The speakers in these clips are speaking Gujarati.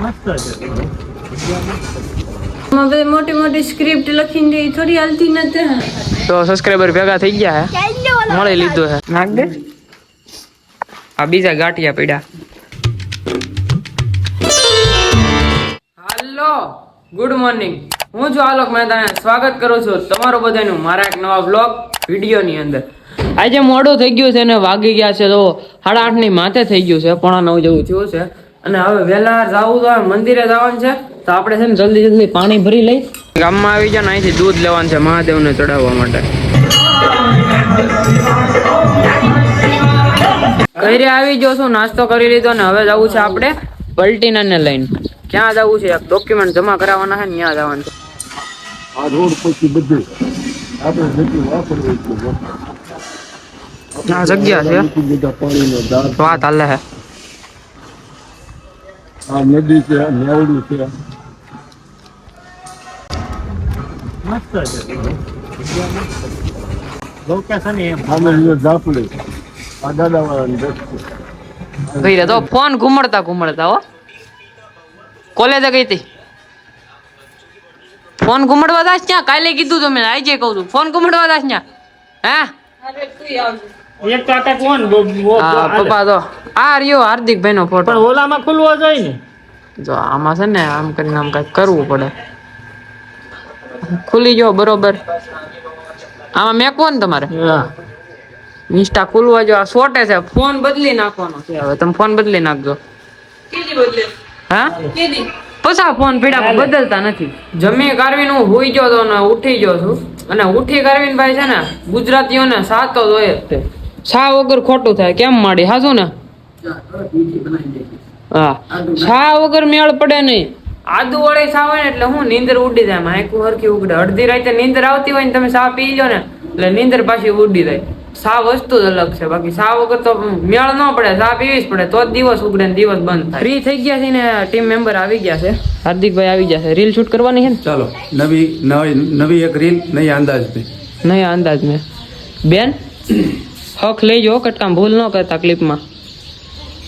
મસ્ત છે. હવે મોટી મોટી સ્ક્રિપ્ટ લખીને દે થોડી હાલતી નથી. તો સબસ્ક્રાઇબર ભેગા થઈ ગયા હે, મળી લીધું હે. નાખ દે આ બીજા ગાંઠિયા પીડા. હાલો, ગુડ મોર્નિંગ. હું છું આલોક મહેતા, સ્વાગત કરું છું તમારું બધાનું મારા એક નવા વ્લોગ વિડીયોની અંદર. આજે મોડું થઈ ગયું છે ને વાગી ગયા છે તો 8:30 ની માથે થઈ ગયું છે, 9:15 જેવું થયું છે. અને હવે વહેલા જવું તો મંદિરે જવાનું છે, તો આપણે છે ને જલ્દી જલ્દી પાણી ભરી લઈ ગામમાં આવી જાય ને અહીંથી દૂધ લેવાનું છે મહાદેવને ચડાવવા માટે. ઘરે આવી ગયો છું, નાસ્તો કરી લીધો ને હવે જવું છે આપણે પલટીનાને લઈને. ક્યાં જવું છે? એક ડોક્યુમેન્ટ જમા કરાવવાના છે ને ત્યાં જવાનું છે. આ રોડ પછી બધું આપણે જેટલું વાપરવું એટલું આ જગ્યા છે બધા પાણીનો દાર. વાત હાલે છે. આ નદી છે, નેવડું છે. મસ્ત છે લોકેશન. એમ સામે ઝાપડી આ દાદાવાળાની રસ્તો ગઈ રે તો ફોન ઘુમડતા હો. કોલેજે ગઈ હતી, ફોન ઘુમડવા દાસ ત્યાં કાલે કીધું તો મેં આજે કહું છું ફોન ઘુમડવા દાસ ત્યાં. હે એક કાકા કોણ હા પપ્પા તો આ રહ્યો હાર્દિકભાઈ નો ફોટો. પણ ઓલામાં ખુલવા જાય ને. જો આમાં છે ને આમ કરીને આમ કઈક કરવું પડે. ખુલી ગયો બરોબર. આમાં મેકવો ને તમારે ઇન્સ્ટા ખુલવા જો. આ શોર્ટે છે, ફોન બદલી નાખવાનો છે. હવે તમે ફોન બદલી નાખજો. હા પછી ફોન પીડા બદલતા નથી. જમી કારવીને હું હુઈ ગયો તો ને ઉઠી ગયો છું. અને ઉઠી કારવીને ભાઈ છે ને ગુજરાતીઓને સાતો જ હોય જ તે. સા વગર ખોટું થાય કેમ માડી હાજુ ને. હા સા વગર મેળ પડે નહીં. આદુ વડે સા હોય ને એટલે હું નીંદર ઉડી જાય. માયકું હરખી ઉગડે. અડધી રાતે નીંદર આવતી હોય ને તમે સા પી લો ને એટલે નીંદર પાછી ઉડી જાય. સા વસ્તુ જ અલગ છે, બાકી સા વગર તો મેળ ન પડે. સા પીવી જ પડે તો જ દિવસ ઉગડે ને દિવસ બંધ થાય. ફ્રી થઈ ગયા છે ને ટીમ મેમ્બર આવી ગયા છે. હાર્દિકભાઈ આવી ગયા છે. રીલ શૂટ કરવાની છે ને. ચાલો નવી એક રીલ નહીં અંદાજ में નહીં અંદાજ મેં બેન હક લેજો કટકામ ભૂલ ન કરતા ક્લિપમાં.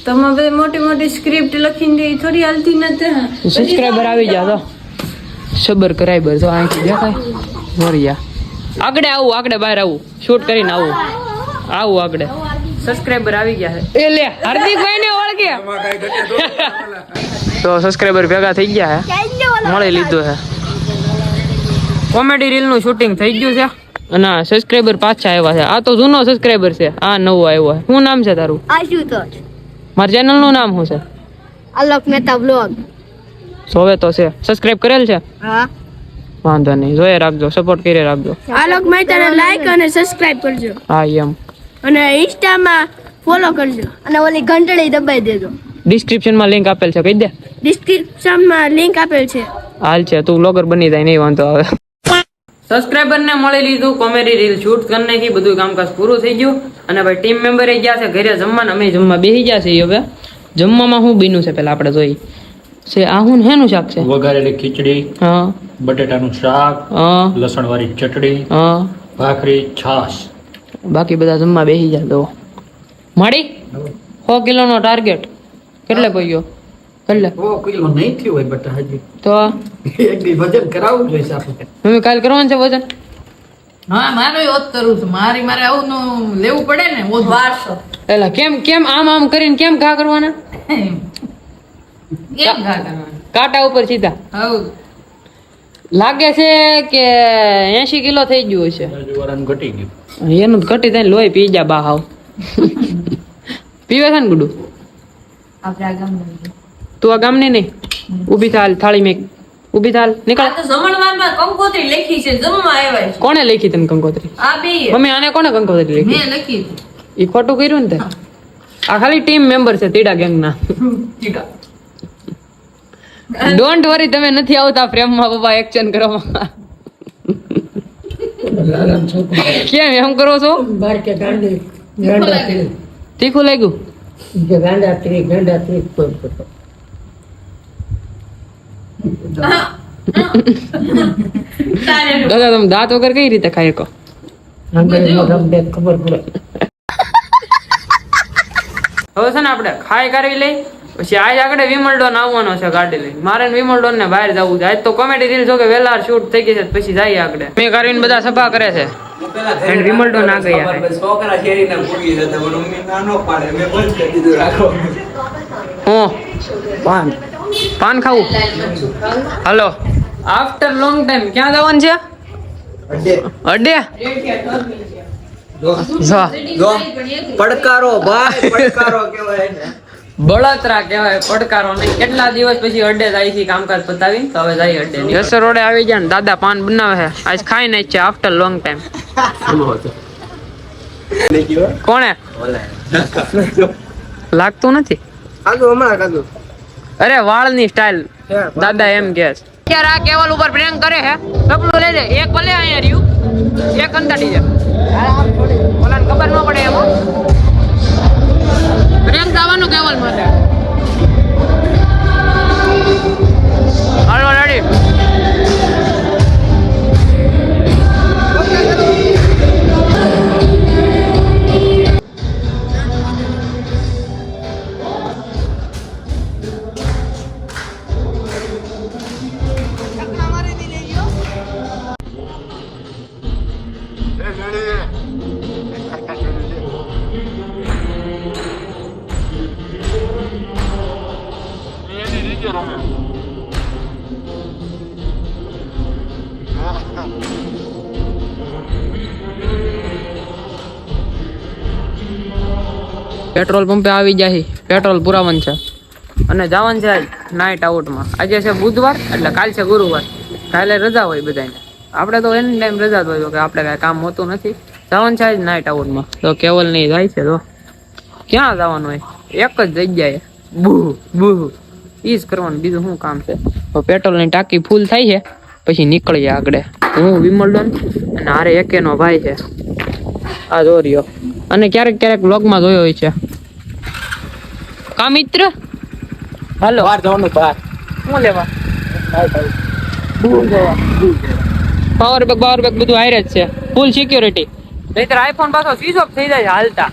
તમે હવે મોટી મોટી સ્ક્રિપ્ટ લખીને દે થોડી હાલતી નથી. સબસ્ક્રાઇબર આવી ગયા તો સબર કરાઈબર તો અહીંથી દેખાય મોરિયા. આગળ આવું, આગળ બહાર આવું, શૂટ કરીને આવું આગળ. સબસ્ક્રાઇબર આવી ગયા છે. એ લે હાર્દિકભાઈ ને ઓળખ્યા. તો સબસ્ક્રાઇબર ભેગા થઈ ગયા છે, મળી લીધું છે. કોમેડી રીલ નું શૂટિંગ થઈ ગયું છે અને સબસ્ક્રાઇબર પાછા આવ્યા છે. આ તો જૂનો સબસ્ક્રાઇબર છે, આ નવો આવ્યો છે. શું નામ છે તારું? આશુતોષ. મારા ચેનલ નું નામ શું છે? આલોક મહેતા બ્લોગ. જોવે તો છે. સબસ્ક્રાઇબ કરેલ છે? હા. વાંધો નહીં, જોઈએ રાખજો, સપોર્ટ કરી રાખજો. આલોક મહેતાને લાઈક અને સબસ્ક્રાઇબ કરજો. હા એમ. અને ઇન્સ્ટામાં ફોલો કરજો અને ઓલી ઘંટડી દબાઈ દેજો. ડિસ્ક્રિપ્શનમાં લિંક આપેલ છે, કહી દે. ડિસ્ક્રિપ્શનમાં લિંક આપેલ છે. હાલ છે, તું બ્લોગર બની જાય, નહીં વાંધો આવે. સબસ્ક્રાઇબર ને મળી લીધું, કોમેડી રીલ શૂટ કરી નાખી, બધું કામકાજ પૂરું થઈ ગયું. અને ભાઈ ટીમ મેમ્બર એ ગયા છે ઘરે જમવાના. અમે જમવા બેસી ગયા છીએ. હવે જમવામાં શું બન્યું છે પેલા આપણે જોઈ છે. આ હું હેનું શાક છે? વઘારેલી ખીચડી, હા, બટેટાનું શાક, હા, લસણ વાળી ચટણી, હા, ભાખરી, છાશ. બાકી બધા જમવા બેસી જાય. તો માડી 100 કિલોનો ટાર્ગેટ કેટલે પગ્યો? કેટલે? 100 કિલો નહીં થયું હોય બટા હજી. તો એક દી વજન કરાવવું જોઈએ આપણે. મમ્મી કાલ કરવાનું છે વજન? હા મારો ઓત કરું છું. મારે આવું નું લેવું પડે ને ઓત 1200. એલા કેમ આમ કરીને કેમ ઘા કરવાના? એમ ઘા કરવાનું કાંટા ઉપર સીધા. હઉ લાગે છે કે 80 કિલો થઈ ગયું છે. જુવારાનું ઘટી ગયું. એનું ઘટી થાય લોહી પી જા બા હાવ. પીવે છે ને ગુડુ? આપણે આ ગામમાં તું આ ગામની નહીં? ઊભી થાલ, થાળી મેક, ઊભી થાલ, નીકળ. આ તો જમણવારમાં કંકોત્રી લખી છે, જમવા આવ્યા છે. કોણે લખી તને કંકોત્રી? આ બે મમ્મી આને કોણે કંકોત્રી લખી? મેં લખી હતી. ઈ ખોટું કર્યું ને તે. આ ખાલી ટીમ મેમ્બર છે તીડા ગેંગ ના. ડોન્ટ વરી, તમે નથી આવતા ફ્રેમમાં પપ્પા એક્શન કરવામાં. કેમ એમ કરો છો? તીખું લાગ્યું? દાદા તમે દાંત વગર કઈ રીતે ખાઈ શકો? હવે છે ને આપણે ખાઈ કરવી લઈ પછી આજ આગળ વિમલડોન આવવાનો છે ગાડી લઈને. મારે વિમલડોન ને બહાર જવું છે. આજ તો કોમેડી રીલ જો કે વેલા શૂટ થઈ ગઈ છે, પછી જાય આગળ. મેં કરીને બધા સભા કરે છે એન્ડ વિમલડોન આ ગયા છે. છોકરા શેરીના ભૂગી જતા પણ મમ્મી ના નો પાડે મેં બંધ કરી દીધું રાખો પાન ખાવું. હાલો આફ્ટર લોંગ ટાઈમ ક્યાં જવાનું છે? અડે પડકારો ભાઈ પડકારો કહેવાય ને બળતરા કહેવાય, પડકારો નહીં. કેટલા દિવસ પછી અડે જાય છે કામકાજ પતાવી, તો હવે જાય અડે. યસર રોડે આવી જાય ને દાદા પાન બનાવે છે. આજ ખાઈને જ છે આફ્ટર લોંગ ટાઈમ. કોણે લાગતું નથી? અરે વાળની સ્ટાઇલ દાદા એમ કે છે. અત્યારે આ કેવલ ઉપર પ્રેંક કરે છે. સપનું લઈ લે એક ભલે અહીંયા રહ્યું, એક અંતાડી જાય. ઓલાને ખબર ન પડે એમાં પ્રેંક જવાનું કેવલ માટે. હાલો રેડી. પેટ્રોલ પંપે આવી જાય. પેટ્રોલ પુરાવાનું છે અને જવાનું છે આજ નાઇટ આઉટમાં. આજે છે બુધવાર એટલે કાલ છે ગુરુવાર. કાલે રજા હોય બધાને. આપણે તો એની ટાઈમ રજા જ હોય કે આપણે કાંઈ કામ હોતું નથી. જવાનું છે આજ નાઇટ આઉટમાં. તો કેવલ નહીં જાય છે. તો ક્યાં જવાનું હોય? એક જ જગ્યાએ બુહ બુહ ઈ જ કરવાનું, બીજું શું કામ છે? તો પેટ્રોલની ટાંકી ફૂલ થાય છે પછી નીકળીએ આગળ. હું વિમલડોન અને હારે એકેનો ભાઈ છે આ જો રહ્યો. અને ક્યારેક ક્યારેક વ્લોગમાં જોયો હોય છે. કા મિત્ર? હાલો બહાર જવાનું બહાર શું લેવા? પાવર બેગ બધું હારે જ છે. ફૂલ સિક્યોરિટી. નહીતર આઈફોન પાછો સ્વિચ ઓફ થઈ જાય હાલતા.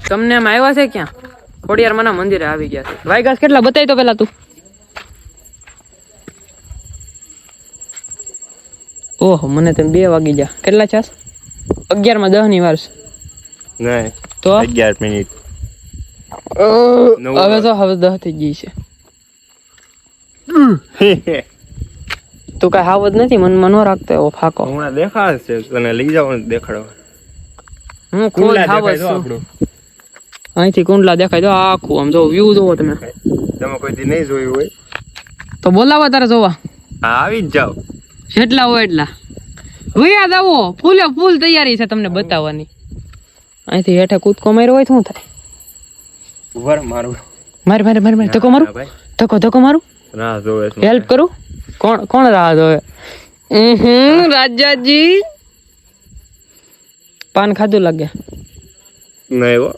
તમને એમ આવ્યા છે ક્યાં? ખોડિયાર માના મંદિરે આવી ગયા છે. વાયગાસ કેટલા બતાવી તો પેલા તું. ઓહો મને તેમ 2 વાગી ગયા. કેટલા છે? 11:10 ની વાર છે. નહીં તો 11 મિનિટ. હવે 10 થઈ ગઈ છે. તું કઈ હાવત નથી મનમાં ન રાખતો એવો ફાકો. હમણાં દેખાડ છે તને લઈ જવાનું દેખાડવા. હું ખોલ હાવત છું. અહીંથી કુંડલા દેખાય તો આખું આમ જો વ્યૂ જોવો તમે. તમે કોઈ દી નહીં જોયું હોય તો બોલાવો તારે જોવા. આવી જ જાઓ. જેટલા હોય એટલા વયા દાવો. ફૂલે ફૂલ તૈયારી છે તમને બતાવવાની. અહીંથી હેઠે કૂદકો માર્યો હોય શું થાય? વર મારું મારે ધક્કો મારું. ધક્કો મારું. રાહ જોવે છે. હેલ્પ કરું. કોણ રાહ જોવે? રાજાજી પાન ખાધું લાગે. નહીં હો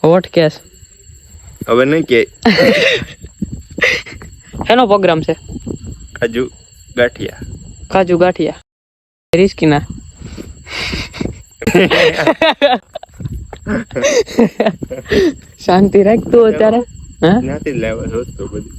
હોટ કેસ હવે નહીં કે એનો પ્રોગ્રામ છે. કાજુ ગાંઠિયા રિસ્કી ના. શાંતિ રાખતું અત્યારે. ત્યાંથી જ લાવ્યા છો બધી.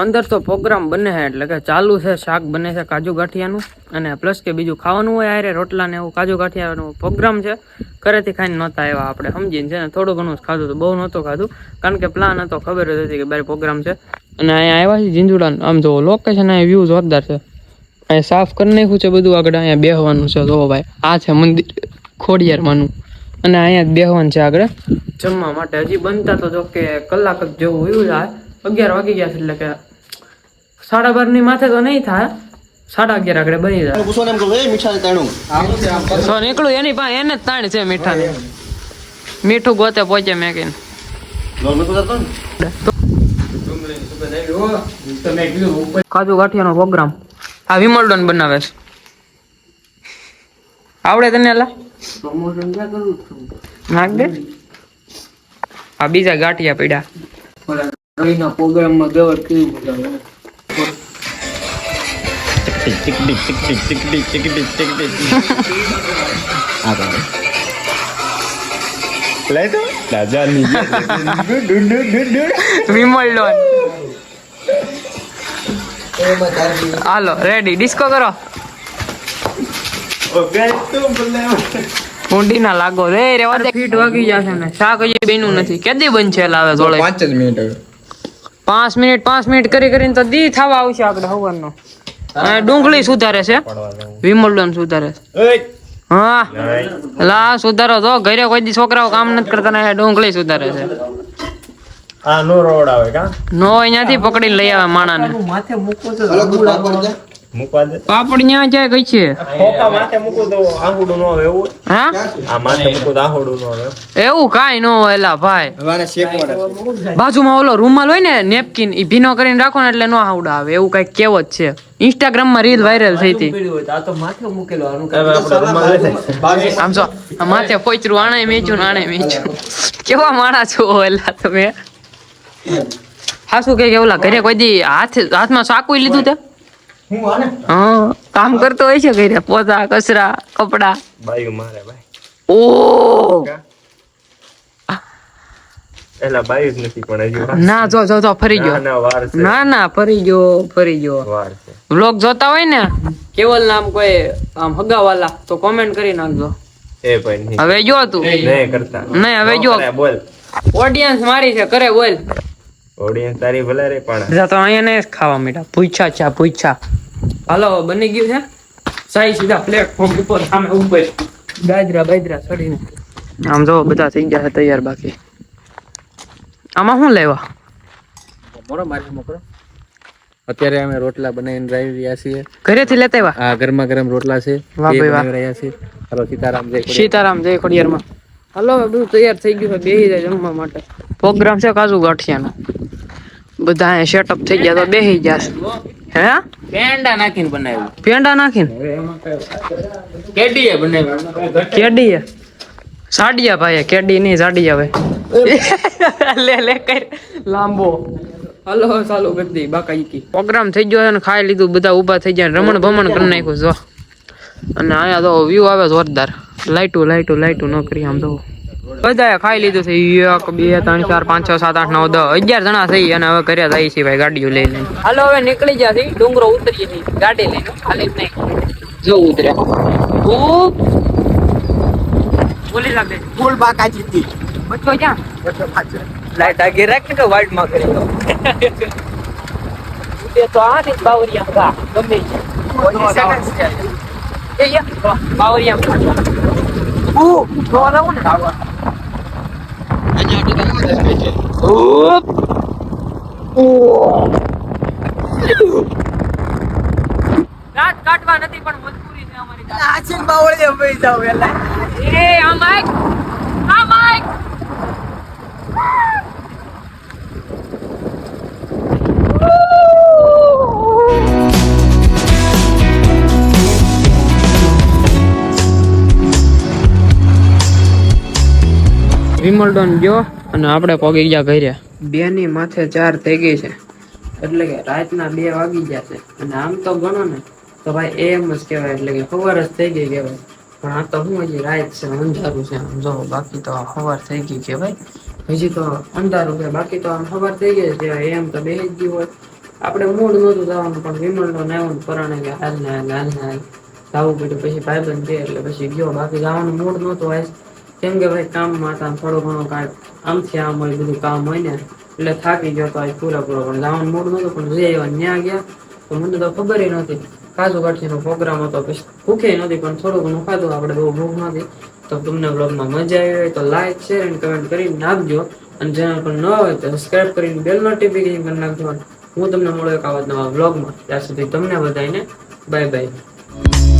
અંદર તો પ્રોગ્રામ બને છે એટલે કે ચાલુ છે. શાક બને છે કાજુ ગાંઠિયાનું અને પ્લસ કે બીજું ખાવાનું હોય આરે રોટલા ને એવું. કાજુ ગાંઠિયાનું પ્રોગ્રામ છે. ઘરેથી ખાઈને નહોતા આવ્યા આપણે સમજીને છે ને. થોડું ઘણું જ ખાધું હતું, બહુ નહોતું ખાધું કારણ કે પ્લાન હતો, ખબર જ હતી કે બારે પ્રોગ્રામ છે. અને અહીંયા આવ્યા છે ઝીંઝુડા. આમ જો લોકેશન અહીંયા વ્યૂ જોરદાર છે. અહીંયા સાફ કરી નાખ્યું છે બધું. આગળ અહીંયા બેહવાનું છે. જો ભાઈ આ છે મંદિર ખોડિયારમાંનું અને અહીંયા બેહવાનું છે આગળ જમવા માટે. હજી બનતા તો જો કે કલાક જ જેવું વયું જાય. 11 વાગી ગયા છે એટલે કે 12:30 ની માથે તો નહીં થાય. 11:30 આગળ બની જાય પૂછો ને એમ કહું એ મીઠા તાણું તો નીકળું એની પાસે એને જ તાણ છે મીઠાની મીઠું ગોતે પહોંચે મેં કહીને લોલ મેં કરતો ને કાજુ ગાંઠિયાનો પ્રોગ્રામ આ વિમલડોન બનાવે છે આવડે તને એલા નાખ દે આ બીજા ગાંઠિયા પડ્યા પ્રોગ્રામમાં ગવર કેવું વિમલડોન હાલો રેડી ડિસ્કો કરો ઊંડી ના લાગો રે રેવા દે ફીટ વાગી જશે ને શાક હજી બેનું નથી કેદી બનશે લાવે થોડે 5 જ મિનિટ 5 મિનિટ કરી કરીને તો દી થવા આવશે આગળ હવરનો અને ડુંગળી સુધારે છે વિમલડોન સુધારે છે હા લા સુધારો તો ઘરે કોઈ દી છોકરાઓ કામ નથી કરતા ને ડુંગળી સુધારે છે આ નો રોડ આવે કા નો અહીંયાથી પકડીને લઈ આવે માણાને માથે મૂકો તો મૂકવા દે પાપડ ન્યા જાય કઈ છે ખોખા માથે મૂકો તો આહુડું નો આવે એવું હા આ માથે મૂકો તો આહુડું નો આવે એવું કાઈ ન હોય એલા ભાઈ હવાને શેકવાના બાજુમાં ઓલો રૂમાલ હોય ને નેપકિન ઈ ભીનો કરીને રાખો ને એટલે નો આવડા આવે એવું કઈક કેવત છે ઇન્સ્ટાગ્રામ માં રીલ વાયરલ થઈ હતી આ તો માથે મૂકેલો આનું કાઈ આમ જો આ માથે પોચરું આણે મેચું ને આણે મેચું કેવા માણા છો એલા તમે હા શું કે ઓલા ઘરે કોઈ દી હાથમાં સાકું લીધું તે હા કામ કરતો હોય છે ઘરે પોતા કચરા કપડા બાયું મારે ભાઈ ઓ એલા બાયું જ નથી પણ હજી ના જો જો જો ફરી ગયો ના વાર છે ના ફરી ગયો વાર છે વ્લોગ જોતા હોય ને કેવલ નામ કોઈ આમ હગાવાલા તો કોમેન્ટ કરી નાખજો એ ભાઈ નહીં હવે જો તું નહીં કરતા નહીં હવે જો બોલ ઓડિયન્સ મારી છે કરે બોલ ઓડિયન્સ તારી ભલે રે પણ તો અહીંયા ને ખાવા મીઠા પૂછા ચા પૂછા હાલો બની ગયું છે સાઈ સીધા પ્લેટફોર્મ ઉપર સામે ઉપર ગાજરા બાજરા ચડીને આમ જો બધા થઈ ગયા છે તૈયાર બાકી આમાં શું લેવા મોરો મારી મોકલો અત્યારે અમે રોટલા બનાવીને રહી રહ્યા છીએ ઘરેથી લેતા આવ્યા આ ગરમા ગરમ રોટલા છે વાહ ભાઈ વાહ. બનાવી રહ્યા છીએ હાલો સીતારામ જય ખોડિયાર. સીતારામ જય ખોડિયારમાં હાલો હવે બધું તૈયાર થઈ ગયું છે બેહી જાય જમવા માટે પ્રોગ્રામ છે કાજુ ગાંઠિયાનો બધા અહીંયા સેટઅપ થઈ ગયા તો બેહી ગયા છે હે પેંડા નાખીને બનાવ્યું પેંડા નાખીને કેડીએ બનાવ્યું કેડી સાડિયા ભાઈ કેડી નહીં સાડિયા ભાઈ લે લે કર લાંબો હાલો ચાલુ કરી દઈ બાકા ઈકી પ્રોગ્રામ થઈ ગયો છે ને ખાઈ લીધું બધા ઊભા થઈ ગયા રમણ ભમણ કરી નાખ્યું જો અને અહીંયા તો વ્યૂ આવે જોરદાર લાઈટું ન કરી આમ તો બધાએ ખાઈ લીધું છે 1 2 3 4 5 6 7 8 9 10 11 જણા થઈ અને હવે ઘરે જાય છે ભાઈ ગાડીઓ લઈને હાલો હવે નીકળી ગયા છે ડુંગરો ઉતરીએ છીએ ગાડી લઈને ખાલી નહીં જો ઉતર્યા ઓ બોલી લાગે ફૂલ બાકા જીતી બચ્ચો ક્યાં લાઈટ આગે રાખ કે વાઇટ માં કરી દો તે તો આ ને બાવરિયા કા ગમે છે એ યા બાવરિયા ઓ તો આવું ને રાત કાટવા નથી પણ મજબૂરી છે અમારી આ છે બાવળે ભાઈ જાવ એલા એ આ માઈક વિમલડોન ગયો અને આપણે પગી ગયા ઘરે 2 ની માથે 4 થઈ ગઈ છે એટલે કે રાતના 2 વાગી ગયા છે અને આમ તો ગણો ને તો ભાઈ એમ જ કહેવાય એટલે કે સવાર જ થઈ ગઈ કહેવાય પણ આ તો હું હજી રાત છે અંધારું છે આમ જો બાકી તો સવાર થઈ ગઈ કહેવાય હજી તો અંધારું છે બાકી તો આમ સવાર થઈ ગઈ છે એમ તો બે જ ગયું હોય આપણે મૂડ નહોતું જવાનું પણ વિમલડોન આવ્યો ને પરાણે કે હાલ ને જવું પડ્યું પછી ભાઈબંધ છે એટલે પછી ગયો બાકી જવાનું મૂડ નહોતું આજ કેમ કે ભાઈ કામમાં હતા થોડું ઘણું કાંઈક આમથી આમ હોય બધું કામ હોય ને એટલે થાકી ગયો તો આજ પૂરેપૂરો પણ જવાનું મૂડ નહોતું પણ જે એવા ન્યા ગયા તો મને તો ખબર નહોતી કાજુ ગાંઠિયાનો પ્રોગ્રામ હતો પછી ભૂખે નહોતી પણ થોડું ઘણું ખાધું આપણે બહુ ભૂખ નથી તો તમને બ્લોગમાં મજા આવી હોય તો લાઈક શેર અને કમેન્ટ કરીને નાખજો અને ચેનલ પર ન હોય તો સબસ્ક્રાઇબ કરીને બેલ નોટિફિકેશન કરી નાખજો હું તમને મળું એક આવા નવા બ્લોગમાં ત્યાં સુધી તમને બધાને બાય બાય.